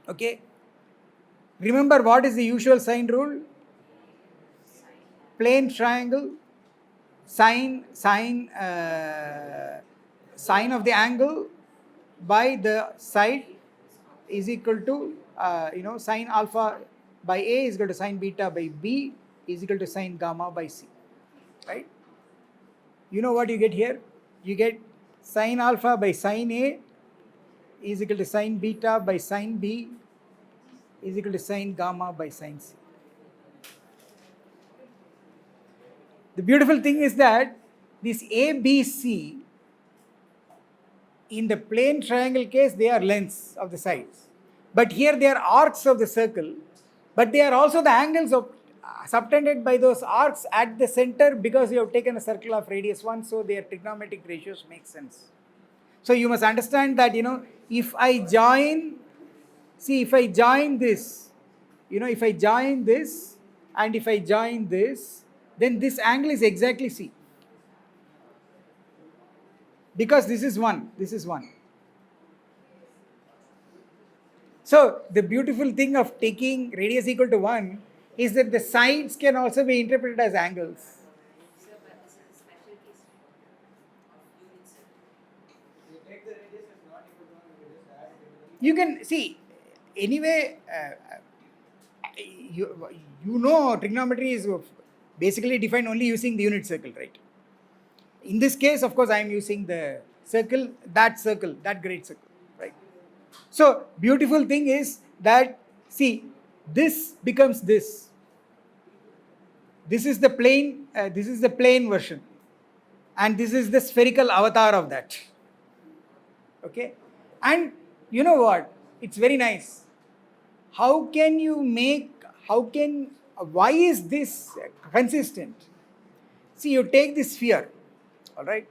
Okay, remember what is the usual sine rule? Plane triangle, sine of the angle by the side is equal to sine alpha by A is equal to sine beta by B is equal to sine gamma by C, right? You know what you get here? You get sine alpha by sine A is equal to sine beta by sine B is equal to sine gamma by sine C. The beautiful thing is that this A, B, C, in the plane triangle case, they are lengths of the sides. But here they are arcs of the circle, but they are also the angles of subtended by those arcs at the center because you have taken a circle of radius 1, so their trigonometric ratios make sense. So you must understand that, if I join this, if I join this and if I join this, then this angle is exactly C. Because this is 1, this is 1. So the beautiful thing of taking radius equal to 1 is that the sides can also be interpreted as angles. Sir, but this is a special case of units. You take the radius as not equal to 1, you just add it to the You can see, anyway, trigonometry is basically defined only using the unit circle, right? In this case, of course, I am using the circle, that great circle, right? So, beautiful thing is that, see, this becomes this. This is the plane version, and this is the spherical avatar of that. Okay, and you know what? It's very nice. Why is this consistent? See, you take this sphere, all right?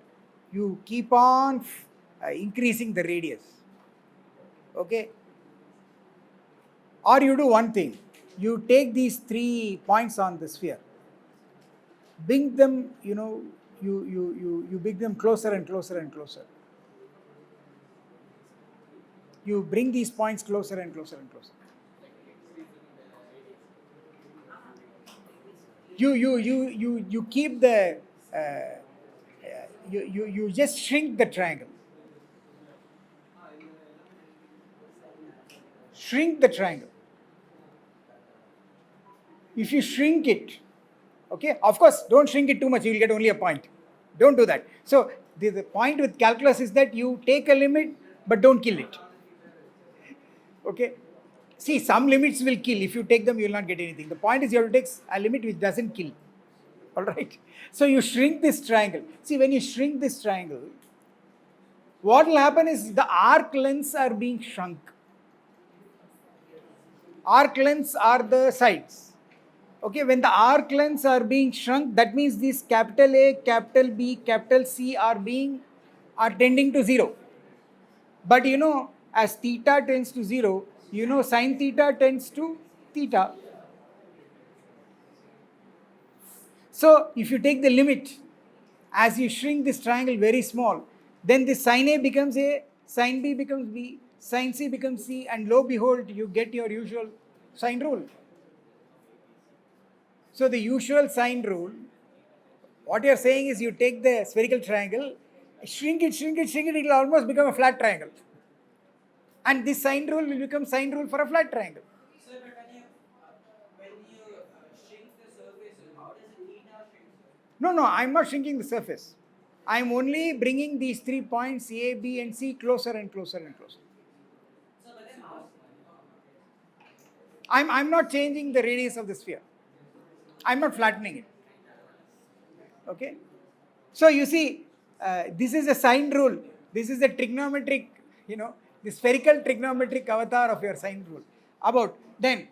You keep on increasing the radius, okay? Or you do one thing. You take these 3 points on the sphere, bring them, you bring them closer and closer and closer. You bring these points closer and closer and closer. You keep the you just shrink the triangle. Shrink the triangle. If you shrink it, okay, of course, don't shrink it too much, you will get only a point. Don't do that. So the point with calculus is that you take a limit but don't kill it. Okay. See, some limits will kill. If you take them, you will not get anything. The point is you have to take a limit which doesn't kill. Alright. So you shrink this triangle. See, when you shrink this triangle, what will happen is the arc lengths are being shrunk. Arc lengths are the sides. Okay, when the arc lengths are being shrunk, that means these capital A, capital B, capital C are tending to 0. But as theta tends to 0, sin theta tends to theta. So if you take the limit, as you shrink this triangle very small, then this sin A becomes A, sin B becomes B, sin C becomes C, and lo behold, you get your usual sine rule. So the usual sine rule, what you are saying is you take the spherical triangle, shrink it, it will almost become a flat triangle. And this sine rule will become sine rule for a flat triangle. Sir, but when you shrink the surface, how does the theta shrink? No, I am not shrinking the surface. I am only bringing these 3 points A, B, and C closer and closer and closer. So, but then how? I'm not changing the radius of the sphere. I'm not flattening it. Okay? So you see, this is a sine rule. This is a trigonometric, the spherical trigonometric avatar of your sine rule. Then,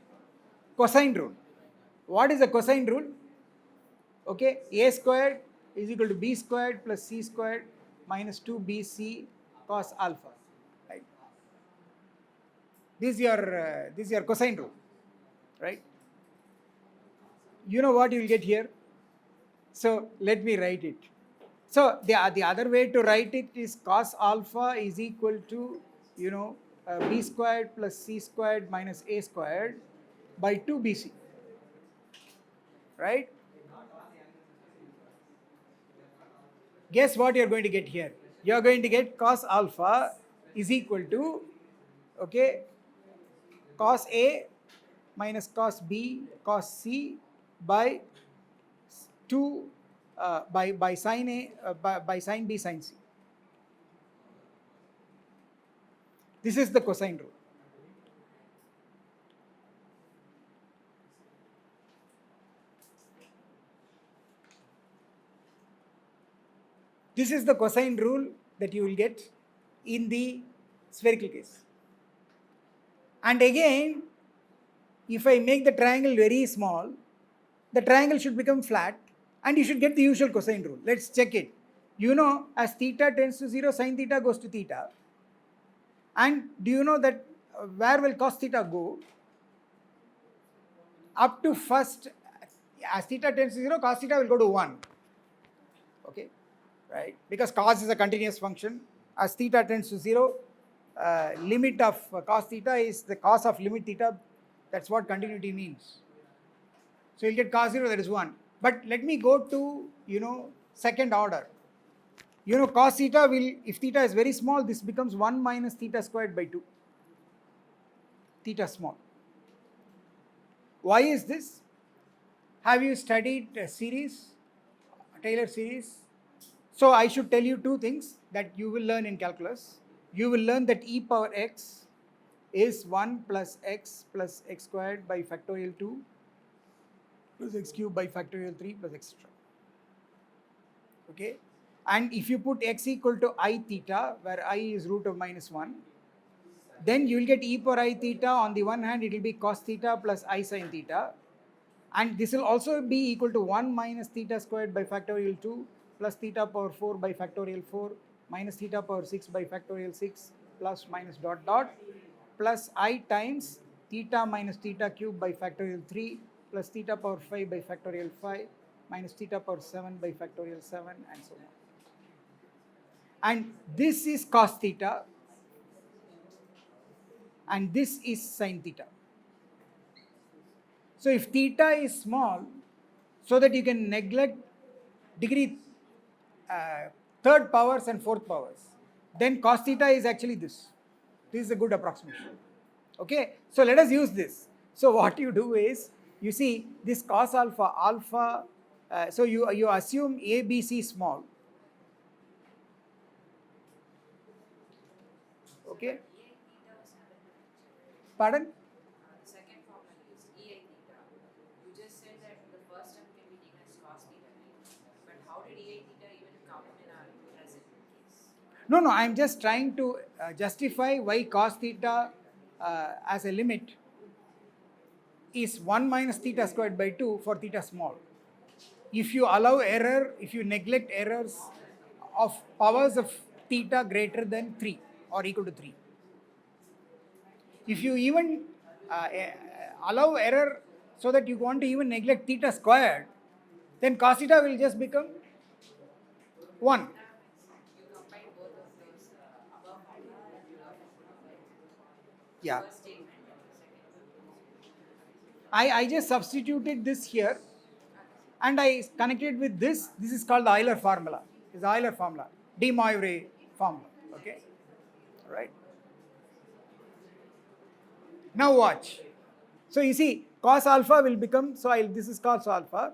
cosine rule. What is a cosine rule? Okay, a squared is equal to b squared plus c squared minus 2bc cos alpha. Right? This is your cosine rule, right? you know what you will get here? So let me write it. So the other way to write it is cos alpha is equal to, b squared plus c squared minus a squared by 2bc, right? Guess what you're going to get here? You're going to get cos alpha is equal to, okay, cos A minus cos B cos C by 2 by sin A by sin B sin C. This is the cosine rule. This is the cosine rule that you will get in the spherical case. And again, if I make the triangle very small, the triangle should become flat and you should get the usual cosine rule. Let's check it. As theta tends to 0, sin theta goes to theta. And do you know that where will cos theta go? Up to first, as theta tends to 0, cos theta will go to 1. Okay, right? Because cos is a continuous function. As theta tends to 0, limit of cos theta is the cos of limit theta. That's what continuity means. So you'll get cos 0, that is 1. But let me go to, second order. Cos theta will, if theta is very small, this becomes 1 minus theta squared by 2. Theta small. Why is this? Have you studied series, Taylor series? So I should tell you two things that you will learn in calculus. You will learn that e power x is 1 plus x squared by factorial 2 plus x cubed by factorial 3 plus etc. Okay? And if you put x equal to I theta, where I is root of minus 1, then you will get e power I theta. On the one hand, it will be cos theta plus I sin theta. And this will also be equal to 1 minus theta squared by factorial 2 plus theta power 4 by factorial 4 minus theta power 6 by factorial 6 plus minus dot dot plus I times theta minus theta cube by factorial 3 plus theta power 5 by factorial 5 minus theta power 7 by factorial 7 and so on. And this is cos theta and this is sin theta. So if theta is small, so that you can neglect degree third powers and fourth powers, then cos theta is actually this. This is a good approximation. Okay, so let us use this. So what you do is, you see this cos alpha, so you assume ABC small. Okay. Pardon? The second formula is EI theta. You just said that the first term can be taken as cos theta, right? But how did EI theta even come in our present case? No, I am just trying to justify why cos theta as a limit is 1 minus theta squared by 2 for theta small. If you allow error, if you neglect errors of powers of theta greater than 3 or equal to 3. If you even allow error so that you want to even neglect theta squared, then cos theta will just become 1. You combine both of those above formula and below formula. Yeah. First statement and the second one. I just substituted this here and I connected with this. This is called the Euler formula. It's the Euler formula, De Moivre formula. Okay, right. Now watch. So you see, cos alpha will become, so this is cos alpha.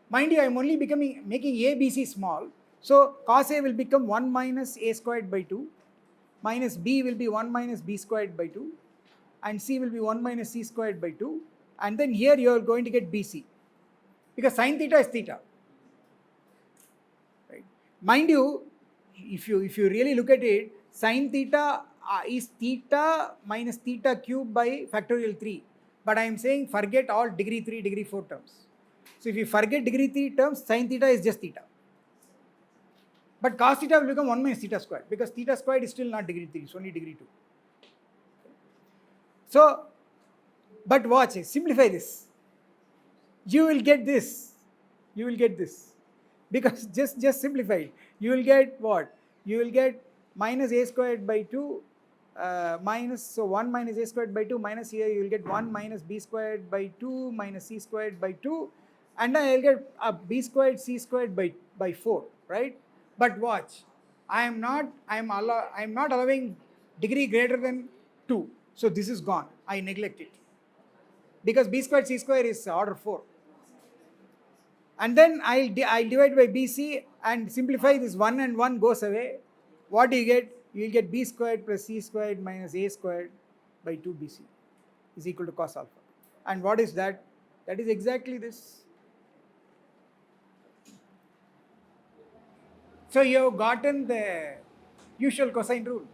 Mind you, I am only making a, b, c small. So cos a will become 1 minus a squared by 2, minus b will be 1 minus b squared by 2, and c will be 1 minus c squared by 2. And then here you are going to get bc, because sin theta is theta. Right? Mind you, if you really look at it, sin theta is theta minus theta cube by factorial 3. But I am saying forget all degree 3, degree 4 terms. So if you forget degree 3 terms, sin theta is just theta. But cos theta will become 1 minus theta squared, because theta squared is still not degree 3, it's only degree 2. So, but watch, simplify this. you will get this. You will get this. Because just simplify it. You will get what? You will get minus a squared by 2 minus, so 1 minus a squared by 2 minus here you will get 1 minus b squared by 2 minus c squared by 2, and then I will get b squared c squared by 4, right? But watch, I am not allowing degree greater than 2. So this is gone. I neglect it. Because b squared c square is order 4. And then I'll divide by BC and simplify this 1 and 1 goes away. What do you get? You will get b squared plus c squared minus a squared by 2bc is equal to cos alpha. And what is that? That is exactly this. So you have gotten the usual cosine rule.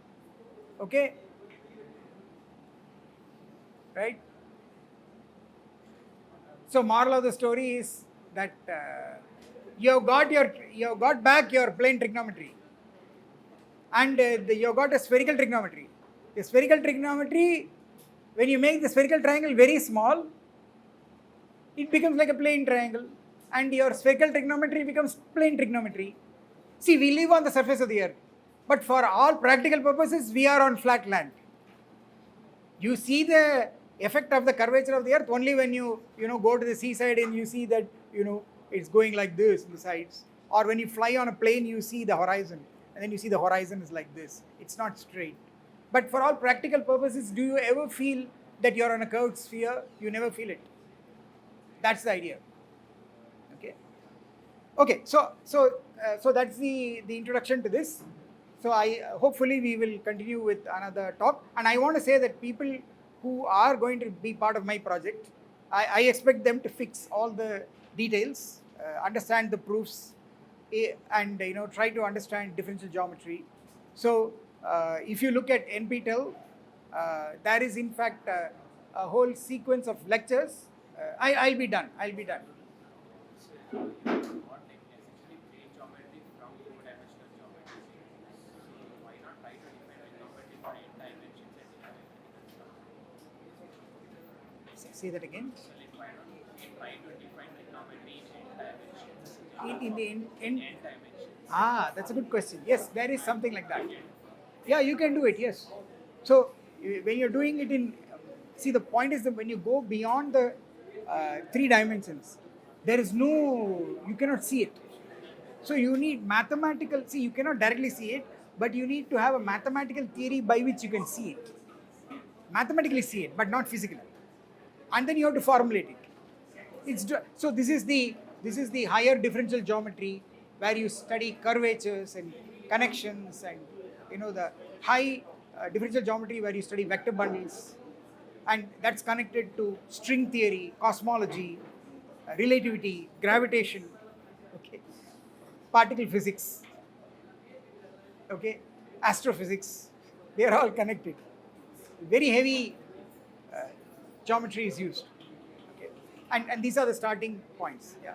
Okay? Right? So moral of the story is that you have got back your plane trigonometry, and you have got a spherical trigonometry. The spherical trigonometry, when you make the spherical triangle very small, it becomes like a plane triangle, and your spherical trigonometry becomes plane trigonometry. See, we live on the surface of the earth, but for all practical purposes, we are on flat land. You see the effect of the curvature of the earth only when you go to the seaside and you see that it's going like this on the sides, or when you fly on a plane you see the horizon and then you see the horizon is like this. It's not straight. But for all practical purposes, do you ever feel that you're on a curved sphere? You never feel it. That's the idea. Okay, so that's the introduction to this. So hopefully we will continue with another talk, and I want to say that people who are going to be part of my project, I expect them to fix all the details, understand the proofs, and try to understand differential geometry. So if you look at NPTEL, there is in fact a whole sequence of lectures. I'll be done. Say that again. That's a good question. Yes, there is something like that. Yeah, you can do it. Yes. So when you're doing it see, the point is that when you go beyond the 3 dimensions, you cannot see it. So you need mathematical. See, you cannot directly see it, but you need to have a mathematical theory by which you can see it. Mathematically see it, but not physically. And then you have to formulate it. So this is the higher differential geometry, where you study curvatures and connections, and the high differential geometry where you study vector bundles, and that's connected to string theory, cosmology, relativity, gravitation, particle physics, astrophysics. They are all connected. Very heavy geometry is used, and these are the starting points. Yeah.